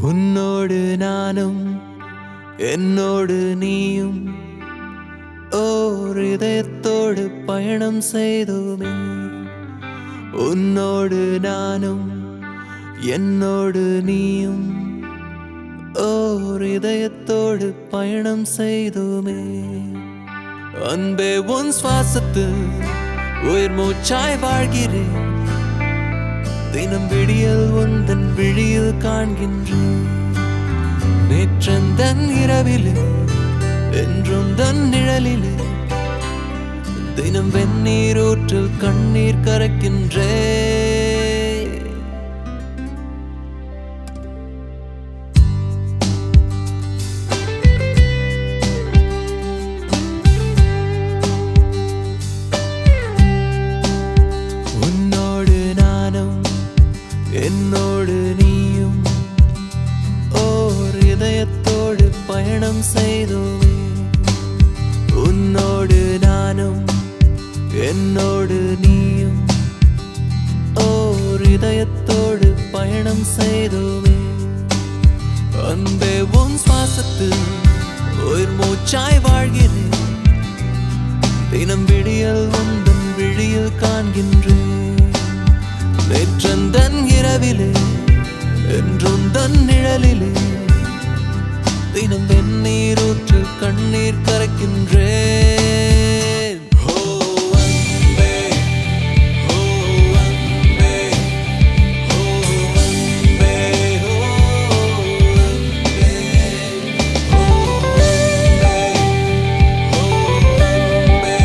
உன்னோடு நானும் என்னோடு நீயும் ஓர் இதயத்தோடு பயணம் செய்தோமே. உன்னோடு நானும் என்னோடு நீயும் ஓர் இதயத்தோடு பயணம் செய்தோமே. அன்பே உன் சுவாசத்தில் உயிர் மூச்சாய் வாழ்கிறேன். தினம் விடியல் உந்தன் விழியில் காண்கின்றேன். நேற்றந்தன் இரவிலே என்றும் தன் நிழலிலே தினம் வெந்நீரூற்றில் கண்ணீர் கரைக்கின்றேன். உன்னோடு நானும் என்னோடு நீயும் ஓர் இதயத்தோடு பயணம் செய்தோமே. உன்னோடு நானும் என்னோடு நீயும் ஓர் இதயத்தோடு பயணம் செய்தோமே. அன்பே உன் சுவாசத்தில் உயிர் மூச்சாய் வாழ்கிறேன். தினம் விடியல் உந்தன் விழியில் காண்கின்றேன். நேற்றந்தன் இரவிலே என்றும் தன் நிழலிலே தினம் வெந்நீரூற்றில் கண்ணீர் கரைக்கின்றேன். ஓ அன்பே, ஓ அன்பே, ஓ அன்பே, ஓ அன்பே, ஓ அன்பே, ஓ அன்பே,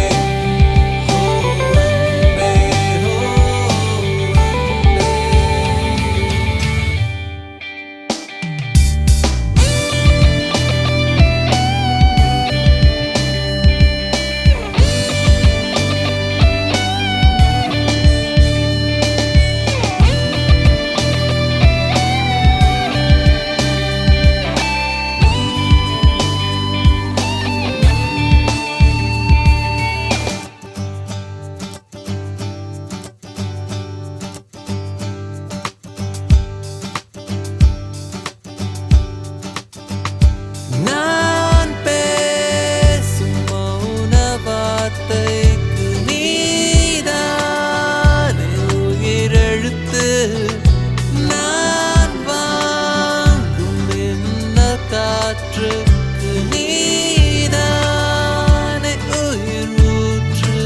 ஓ அன்பே, ஓ நான் பேசும் மௌன வார்த்தைக்கு நீதானே உயிரெழுத்து. நான் வாங்கும் மின்னல் காற்றுக்கு நீதானே உயிர் ஊற்று.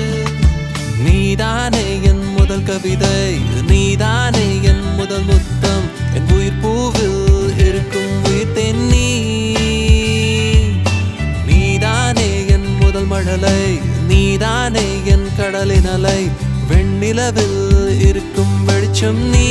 நீதானே என் முதல் கவிதை, நீதானே என் முதல் முத்தம். என் உயிர் பூவில் இருக்கும் உயிர் தென்னி. நீதானே என் முதல் மழலை, நீதானே என் கடலின் அலை. வெண்ணிலவில் இருக்கும் வெளிச்சம் நீ.